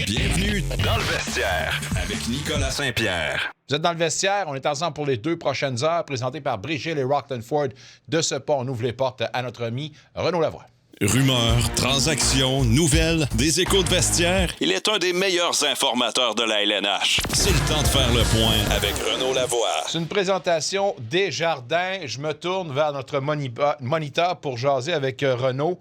Bienvenue dans le vestiaire avec Nicolas Saint-Pierre. Vous êtes dans le vestiaire, on est ensemble pour les 2 prochaines heures, présenté par Brigitte et Rockton Ford. De ce pas, on ouvre les portes à notre ami Renaud Lavoie. Rumeurs, transactions, nouvelles, des échos de vestiaire. Il est un des meilleurs informateurs de la LNH. C'est le temps de faire le point avec Renaud Lavoie. C'est une présentation des Jardins. Je me tourne vers notre moniteur pour jaser avec Renaud,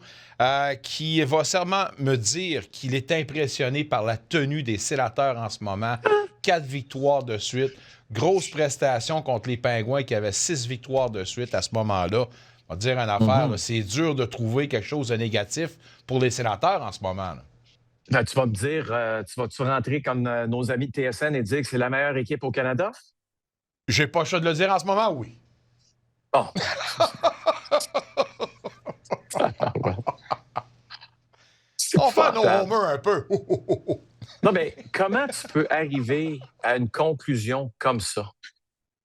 qui va sûrement me dire qu'il est impressionné par la tenue des Sénateurs en ce moment. 4 victoires de suite. Grosse prestation contre les Pingouins qui avaient 6 victoires de suite à ce moment-là. On va te dire une affaire, là, c'est dur de trouver quelque chose de négatif pour les Sénateurs en ce moment. Ben, tu vas me dire, tu vas-tu rentrer comme nos amis de TSN et dire que c'est la meilleure équipe au Canada? J'ai pas le choix de le dire en ce moment, oui. Oh. On fait nos homers un peu. Non, mais comment tu peux arriver à une conclusion comme ça?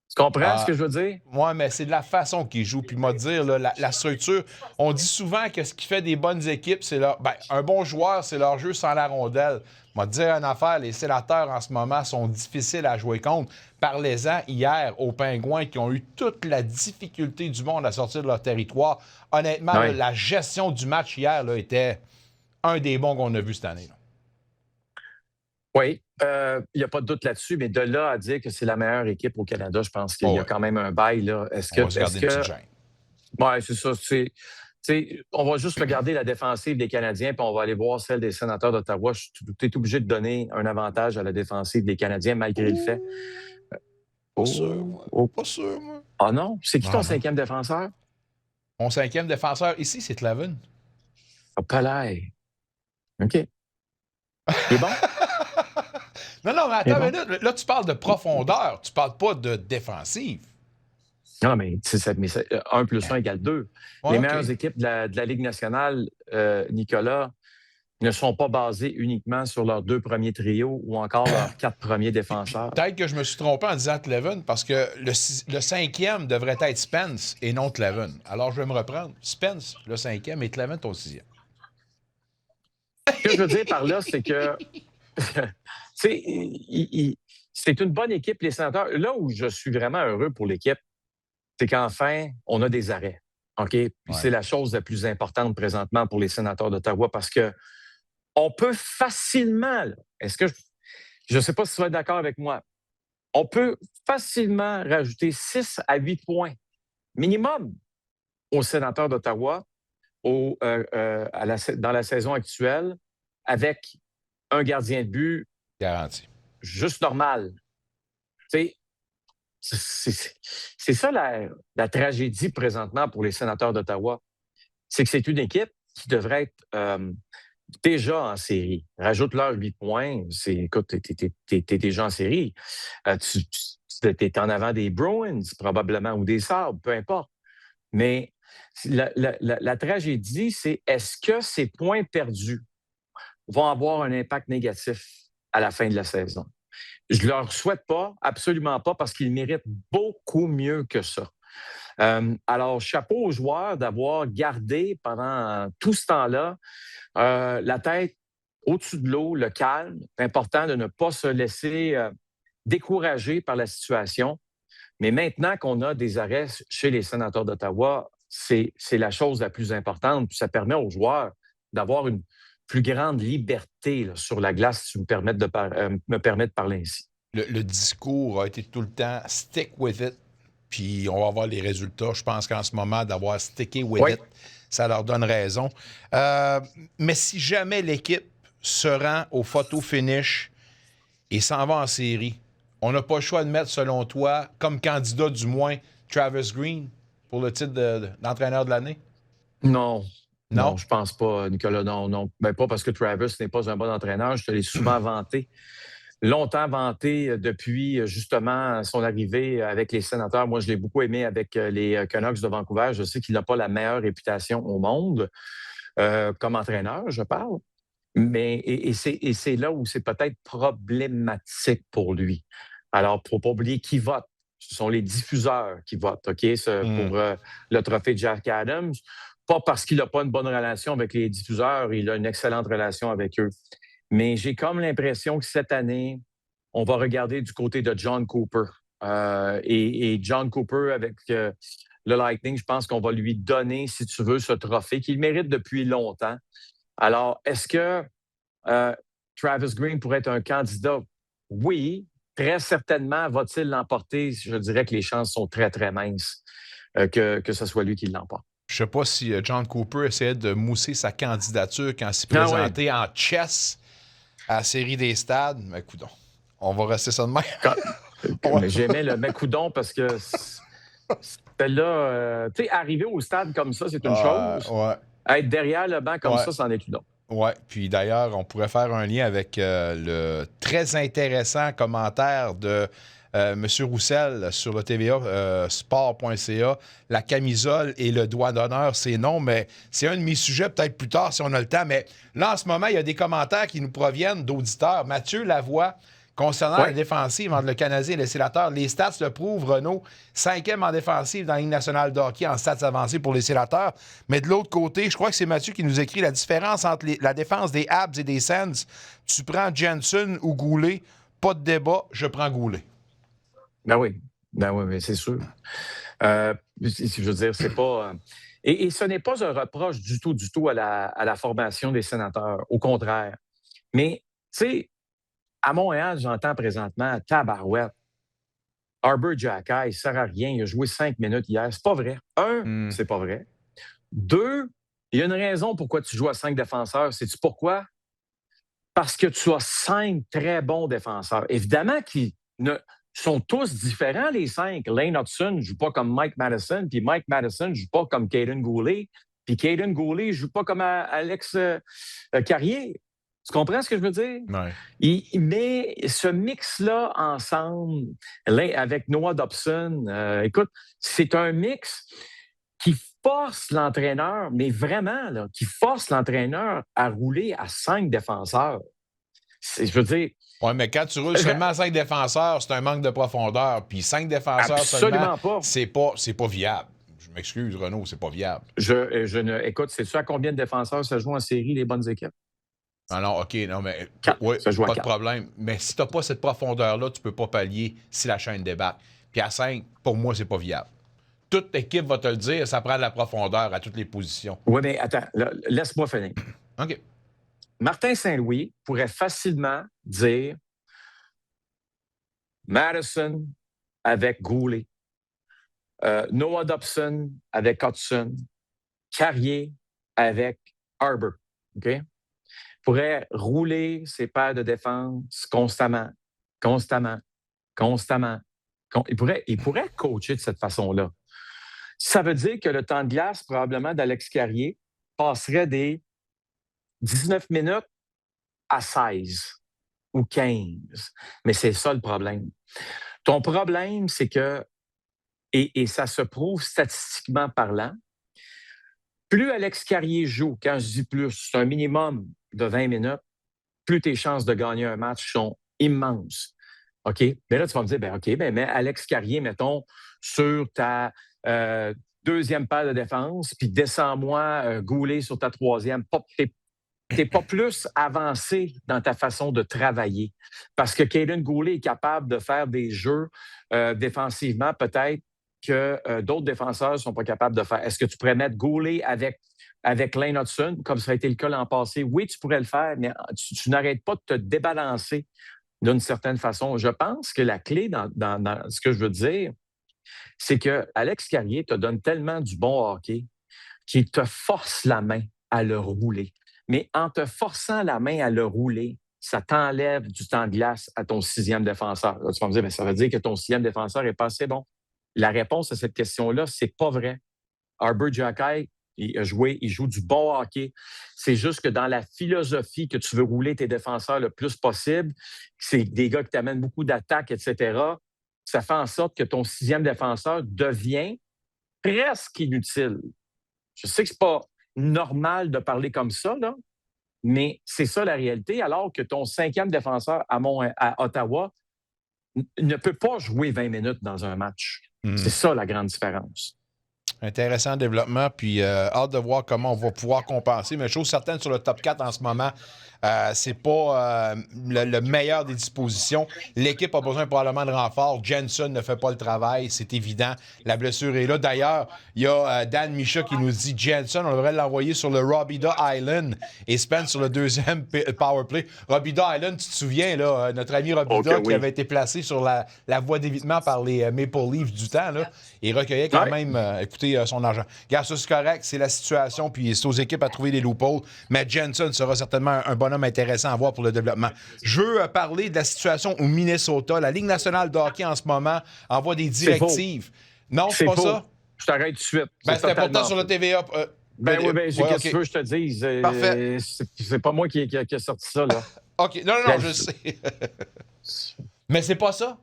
Tu comprends ce que je veux dire? Oui, mais c'est de la façon qu'ils jouent. Puis, moi, dire, là, la structure, on dit souvent que ce qui fait des bonnes équipes, c'est leur. Ben, un bon joueur, c'est leur jeu sans la rondelle. Moi, dire une affaire, les Sénateurs en ce moment sont difficiles à jouer contre. Parlez-en hier aux Pingouins qui ont eu toute la difficulté du monde à sortir de leur territoire. Honnêtement, là, la gestion du match hier là, était un des bons qu'on a vu cette année. Là. Oui, il n'y a pas de doute là-dessus, mais de là à dire que c'est la meilleure équipe au Canada, je pense qu'il y a quand même un bail. Là. On va se garder une petite gêne. Oui, c'est ça. On va juste regarder la défensive des Canadiens, puis on va aller voir celle des Sénateurs d'Ottawa. Tu es obligé de donner un avantage à la défensive des Canadiens, malgré le fait. Pas sûr, moi. Pas sûr, moi. Ah non? C'est qui ton cinquième défenseur? Mon cinquième défenseur ici, c'est Clavin. Oh, Palais. OK. Il est bon? Non, mais attends une minute. Là, tu parles de profondeur. Tu parles pas de défensive. Non, mais 1 plus 1 égale 2. Les meilleures équipes de la Ligue nationale, Nicolas, ne sont pas basées uniquement sur leurs 2 premiers trios ou encore leurs 4 premiers défenseurs. Peut-être que je me suis trompé en disant Clavin parce que le cinquième devrait être Spence et non Clavin. Alors, je vais me reprendre. Spence, le cinquième, et Clavin, ton sixième. Ce que je veux dire par là, c'est que c'est une bonne équipe, les Sénateurs. Là où je suis vraiment heureux pour l'équipe, c'est qu'enfin, on a des arrêts. OK? Puis c'est la chose la plus importante présentement pour les Sénateurs d'Ottawa parce que on peut facilement, je ne sais pas si tu vas être d'accord avec moi, on peut facilement rajouter 6 à 8 points minimum aux Sénateurs d'Ottawa dans la saison actuelle avec un gardien de but garanti. Juste normal. C'est ça la tragédie présentement pour les Sénateurs d'Ottawa. C'est que c'est une équipe qui devrait être déjà en série. Rajoute-leur 8 points. Écoute, t'es déjà en série. T'es en avant des Bruins, probablement, ou des Sabres, peu importe. Mais la tragédie, c'est est-ce que ces points perdus vont avoir un impact négatif à la fin de la saison? Je ne leur souhaite pas, absolument pas, parce qu'ils méritent beaucoup mieux que ça. Alors, chapeau aux joueurs d'avoir gardé pendant tout ce temps-là la tête au-dessus de l'eau, le calme. C'est important de ne pas se laisser décourager par la situation. Mais maintenant qu'on a des arrêts chez les Sénateurs d'Ottawa, c'est la chose la plus importante. Puis ça permet aux joueurs d'avoir une plus grande liberté là, sur la glace, si tu me permets de parler ainsi. Le discours a été tout le temps « stick with it », puis on va voir les résultats. Je pense qu'en ce moment, d'avoir « stické with it », ça leur donne raison. Mais si jamais l'équipe se rend au photo finish et s'en va en série, on n'a pas le choix de mettre, selon toi, comme candidat du moins, Travis Green pour le titre d'entraîneur de l'année? Non, je pense pas, Nicolas. Non. Ben, pas parce que Travis n'est pas un bon entraîneur. Je te l'ai souvent vanté. Longtemps vanté depuis, justement, son arrivée avec les Sénateurs. Moi, je l'ai beaucoup aimé avec les Canucks de Vancouver. Je sais qu'il n'a pas la meilleure réputation au monde comme entraîneur, je parle. Mais c'est là où c'est peut-être problématique pour lui. Alors, il ne faut pas oublier qui vote. Ce sont les diffuseurs qui votent, OK, pour le trophée Jack Adams. Pas parce qu'il n'a pas une bonne relation avec les diffuseurs, il a une excellente relation avec eux. Mais j'ai comme l'impression que cette année, on va regarder du côté de John Cooper. Et John Cooper avec le Lightning, je pense qu'on va lui donner, si tu veux, ce trophée qu'il mérite depuis longtemps. Alors, est-ce que Travis Green pourrait être un candidat? Oui, très certainement. Va-t-il l'emporter? Je dirais que les chances sont très, très minces que ce soit lui qui l'emporte. Je ne sais pas si John Cooper essayait de mousser sa candidature quand il s'est Ah présenté en chess à la série des stades. Mais coudonc, on va rester ça de même. Mais j'aimais le Macoudon parce que c'était là, tu sais, arriver au stade comme ça, c'est une chose. Ouais. Être derrière le banc comme ça, c'en est une autre. Oui, puis d'ailleurs, on pourrait faire un lien avec le très intéressant commentaire de M. Roussel sur le TVA sport.ca. La camisole et le doigt d'honneur, c'est non, mais c'est un de mes sujets peut-être plus tard si on a le temps. Mais là, en ce moment, il y a des commentaires qui nous proviennent d'auditeurs. Mathieu Lavoie, concernant la défensive entre le Canadien et le Sénateur, les stats le prouvent, Renaud, 5e en défensive dans la Ligue nationale de hockey en stats avancés pour les Sénateurs. Mais de l'autre côté, je crois que c'est Mathieu qui nous écrit la différence entre la défense des Habs et des Sens. Tu prends Jensen ou Goulet, pas de débat, je prends Goulet. Ben oui, mais c'est sûr. Je veux dire, c'est pas... Et ce n'est pas un reproche du tout à la formation des Sénateurs. Au contraire. Mais, tu sais, à Montréal, j'entends présentement tabarouette. Arbor Xhekaj, il ne sert à rien. Il a joué 5 minutes hier. C'est pas vrai. C'est pas vrai. 2, il y a une raison pourquoi tu joues à 5 défenseurs. Sais-tu pourquoi? Parce que tu as 5 très bons défenseurs. Évidemment qu'ils sont tous différents, les 5. Lane Hutson ne joue pas comme Mike Madison, puis Mike Madison ne joue pas comme Caden Goulet, puis Caden Goulet ne joue pas comme Alex Carrier. Tu comprends ce que je veux dire? Ouais. Mais ce mix-là ensemble, avec Noah Dobson, écoute, c'est un mix qui force l'entraîneur, mais vraiment, là, qui force l'entraîneur à rouler à 5 défenseurs. Je veux dire... Oui, mais quand tu roules seulement à 5 défenseurs, c'est un manque de profondeur. Puis 5 défenseurs absolument seulement, pas. c'est pas viable. Je m'excuse, Renaud, c'est pas viable. Écoute, sais-tu à combien de défenseurs ça joue en série, les bonnes équipes? Ah non, OK, non, mais 4. oui, Ça joue à pas de 4. problème. Mais si tu n'as pas cette profondeur-là, tu ne peux pas pallier si la chaîne débarque. Puis à 5, pour moi, c'est pas viable. Toute l'équipe va te le dire, ça prend de la profondeur à toutes les positions. Oui, mais attends, là, laisse-moi finir. OK. Martin Saint-Louis pourrait facilement dire Madison avec Goulet, Noah Dobson avec Hudson, Carrier avec Arbor. OK? Il pourrait rouler ses paires de défense constamment. Il pourrait coacher de cette façon-là. Ça veut dire que le temps de glace, probablement, d'Alex Carrier passerait des 19 minutes à 16 ou 15. Mais c'est ça le problème. Ton problème, c'est que, et ça se prouve statistiquement parlant, plus Alex Carrier joue, quand je dis plus, c'est un minimum de 20 minutes, plus tes chances de gagner un match sont immenses. OK? Mais là, tu vas me dire, OK, mais Alex Carrier, mettons, sur ta deuxième paire de défense, puis descends-moi Goulet sur ta troisième. Tu n'es pas plus avancé dans ta façon de travailler. Parce que Caden Goulet est capable de faire des jeux défensivement, peut-être, que d'autres défenseurs ne sont pas capables de faire. Est-ce que tu pourrais mettre Goulet avec Lane Hutson, comme ça a été le cas l'an passé? Oui, tu pourrais le faire, mais tu n'arrêtes pas de te débalancer d'une certaine façon. Je pense que la clé dans ce que je veux dire, c'est que Alex Carrier te donne tellement du bon hockey qu'il te force la main à le rouler. Mais en te forçant la main à le rouler, ça t'enlève du temps de glace à ton 6e défenseur. Là, tu vas me dire, ça veut dire que ton 6e défenseur n'est pas assez bon. La réponse à cette question-là, c'est pas vrai. Arbor Xhekaj, il joue du bon hockey. C'est juste que dans la philosophie que tu veux rouler tes défenseurs le plus possible, c'est des gars qui t'amènent beaucoup d'attaques, etc., ça fait en sorte que ton 6e défenseur devient presque inutile. Je sais que c'est pas normal de parler comme ça, là, mais c'est ça la réalité, alors que ton 5e défenseur à Ottawa ne peut pas jouer 20 minutes dans un match. C'est ça la grande différence. Intéressant développement, puis hâte de voir comment on va pouvoir compenser. Mais chose certaine sur le top 4 en ce moment, C'est pas le meilleur des dispositions. L'équipe a besoin probablement de renfort. Jensen ne fait pas le travail, c'est évident. La blessure est là. D'ailleurs, il y a Dan Micha qui nous dit Jensen, on devrait l'envoyer sur le Robida Island et Spence sur le deuxième power play. Robida Island, tu te souviens, là, notre ami Robida qui avait été placé sur la voie d'évitement par les Maple Leafs du temps, là, et recueillait quand même son argent. Regarde, ça, c'est correct, c'est la situation, puis c'est aux équipes à trouver des loopholes, mais Jensen sera certainement un bonhomme intéressant à voir pour le développement. Je veux parler de la situation au Minnesota. La Ligue nationale de hockey en ce moment envoie des directives. Non, c'est pas ça? Je t'arrête tout de suite. C'était important sur le TVA. Qu'est-ce que tu veux que je te dise? Parfait. C'est pas moi qui ai sorti ça, là. OK. Non, je sais. Mais c'est pas ça?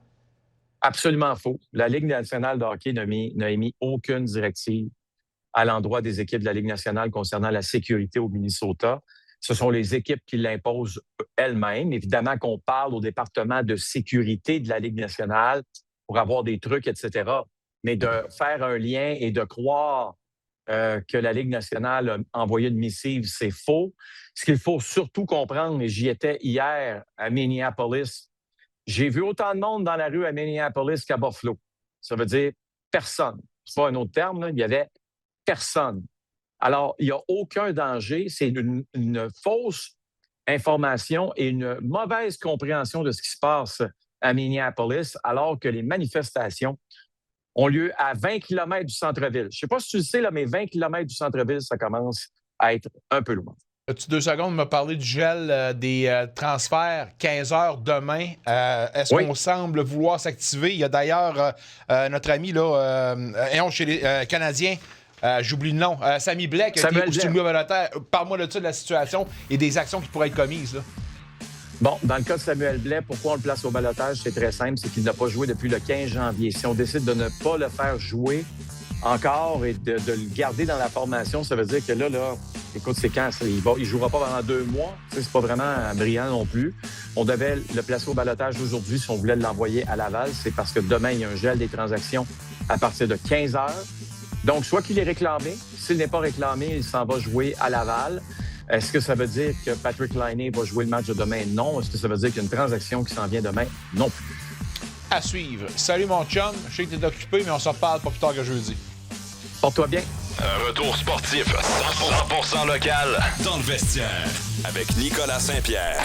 Absolument faux. La Ligue nationale de hockey n'a émis aucune directive à l'endroit des équipes de la Ligue nationale concernant la sécurité au Minnesota. Ce sont les équipes qui l'imposent elles-mêmes. Évidemment qu'on parle au département de sécurité de la Ligue nationale pour avoir des trucs, etc. Mais de faire un lien et de croire que la Ligue nationale a envoyé une missive, c'est faux. Ce qu'il faut surtout comprendre, et j'y étais hier à Minneapolis, j'ai vu autant de monde dans la rue à Minneapolis qu'à Buffalo. Ça veut dire personne. C'est pas un autre terme, là. Il y avait personne. Alors, il n'y a aucun danger. C'est une fausse information et une mauvaise compréhension de ce qui se passe à Minneapolis, alors que les manifestations ont lieu à 20 km du centre-ville. Je ne sais pas si tu le sais, là, mais 20 km du centre-ville, ça commence à être un peu loin. As-tu 2 secondes de me parler du gel des transferts 15 heures demain? Est-ce qu'on semble vouloir s'activer? Il y a d'ailleurs notre ami là, chez les Canadiens, j'oublie le nom, Sammy Blais, qui a été soumis au balotage. Parle-moi de ça, de la situation et des actions qui pourraient être commises, là. Bon, dans le cas de Samuel Blais, pourquoi on le place au balotage? C'est très simple, c'est qu'il n'a pas joué depuis le 15 janvier. Si on décide de ne pas le faire jouer encore et de le garder dans la formation, ça veut dire que là, écoute, c'est quand? Il jouera pas pendant 2 mois. C'est pas vraiment brillant non plus. On devait le placer au balotage aujourd'hui si on voulait l'envoyer à Laval. C'est parce que demain, il y a un gel des transactions à partir de 15 heures. Donc, soit qu'il est réclamé. S'il n'est pas réclamé, il s'en va jouer à Laval. Est-ce que ça veut dire que Patrick Laine va jouer le match de demain? Non. Est-ce que ça veut dire qu'il y a une transaction qui s'en vient demain? Non plus. À suivre. Salut mon chum. Je sais que t'es occupé, mais on se reparle pas plus tard que jeudi. Porte-toi bien. Un retour sportif 100% local dans le vestiaire avec Nicolas Saint-Pierre.